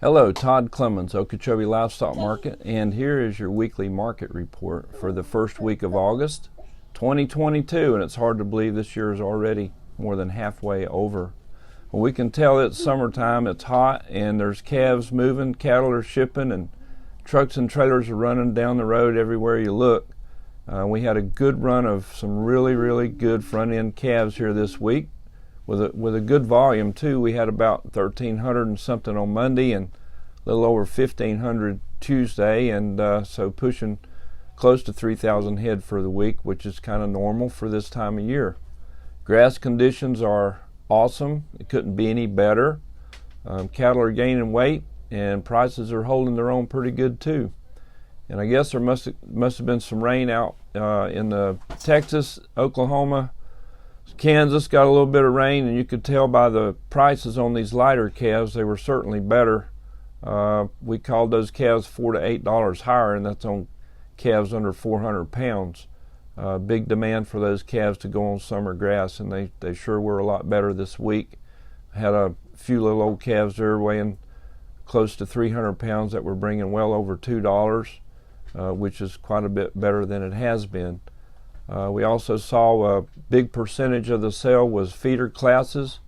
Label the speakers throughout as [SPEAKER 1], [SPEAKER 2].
[SPEAKER 1] Hello, Todd Clemens, Okeechobee Livestock Market, and here is your weekly market report for the first week of August 2022, and it's hard to believe this year is already more than halfway over. Well, we can tell it's summertime, it's hot, and there's calves moving, cattle are shipping, and trucks and trailers are running down the road everywhere you look. We had a good run of some really good front-end calves here this week. With a good volume too. We had about 1,300 and something on Monday and a little over 1,500 Tuesday, and so pushing close to 3,000 head for the week, which is kind of normal for this time of year. Grass conditions are awesome. It couldn't be any better. Cattle are gaining weight and prices are holding their own pretty good too. And I guess there must have been some rain out in the Texas, Oklahoma, Kansas got a little bit of rain, and you could tell by the prices on these lighter calves they were certainly better. We called those calves $4 to $8 higher, and that's on calves under 400 pounds. Big demand for those calves to go on summer grass, and they sure were a lot better this week. Had a few little old calves there weighing close to 300 pounds that were bringing well over $2, which is quite a bit better than it has been. We also saw a big percentage of the sale was feeder classes,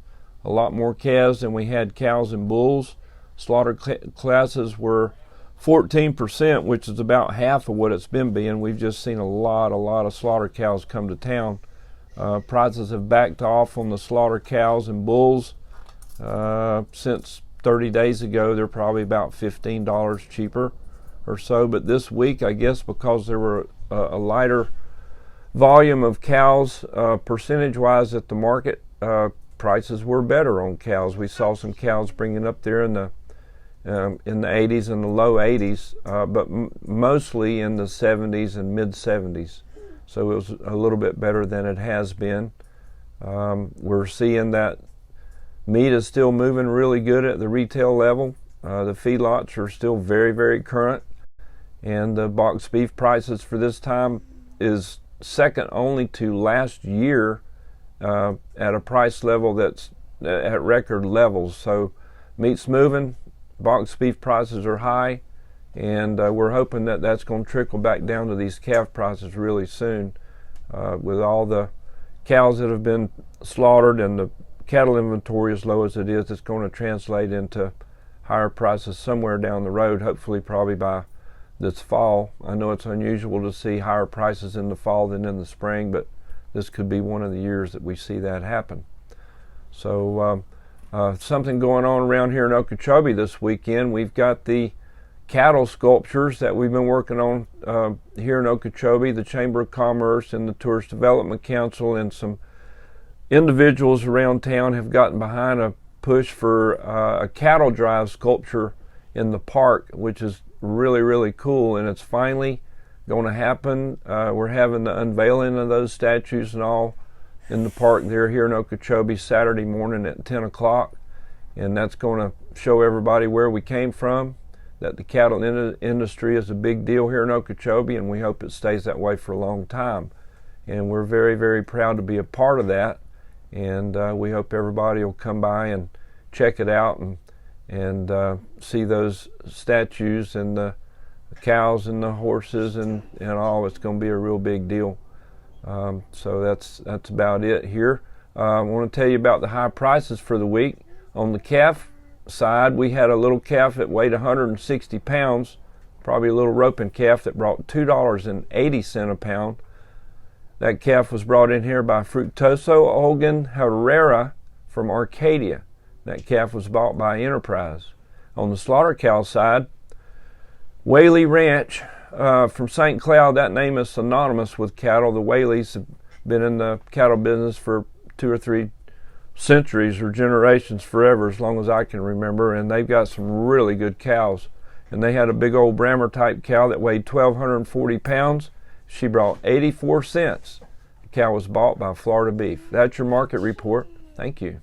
[SPEAKER 1] a lot more calves than we had cows and bulls. Slaughter classes were 14%, which is about half of what it's been being. We've just seen a lot of slaughter cows come to town. Prices have backed off on the slaughter cows and bulls since 30 days ago. They're probably about $15 cheaper or so, but this week, I guess because there were a lighter volume of cows, percentage-wise at the market, prices were better on cows. We saw some cows bringing up there in the 80s and the low 80s, but mostly in the 70s and mid 70s. So it was a little bit better than it has been. We're seeing that meat is still moving really good at the retail level. The feedlots are still very current, and the box beef prices for this time is second only to last year at a price level that's at record levels. So meat's moving, box beef prices are high, and we're hoping that that's going to trickle back down to these calf prices really soon. With all the cows that have been slaughtered and the cattle inventory as low as it is, it's going to translate into higher prices somewhere down the road, hopefully probably by this fall. I know it's unusual to see higher prices in the fall than in the spring, but this could be one of the years that we see that happen. So something going on around here in Okeechobee this weekend. We've got the cattle sculptures that we've been working on here in Okeechobee. The Chamber of Commerce and the Tourist Development Council and some individuals around town have gotten behind a push for a cattle drive sculpture in the park, which is really cool, and it's finally going to happen. We're having the unveiling of those statues and all in the park there here in Okeechobee Saturday morning at 10 o'clock, and that's going to show everybody where we came from, that the cattle industry is a big deal here in Okeechobee, and we hope it stays that way for a long time. And we're very proud to be a part of that, and we hope everybody will come by and check it out and see those statues and the cows and the horses and all. It's going to be a real big deal. So that's about it here. I want to tell you about the high prices for the week. On the calf side, we had a little calf that weighed 160 pounds, probably a little roping calf that brought $2.80 a pound. That calf was brought in here by Fructuoso Olgan Herrera from Arcadia. That calf was bought by Enterprise. On the slaughter cow side, Whaley Ranch from St. Cloud, that name is synonymous with cattle. The Whaleys have been in the cattle business for 2 or 3 centuries or generations, forever, as long as I can remember, and they've got some really good cows. And they had a big old Brammer type cow that weighed 1,240 pounds. She brought 84 cents. The cow was bought by Florida Beef. That's your market report. Thank you.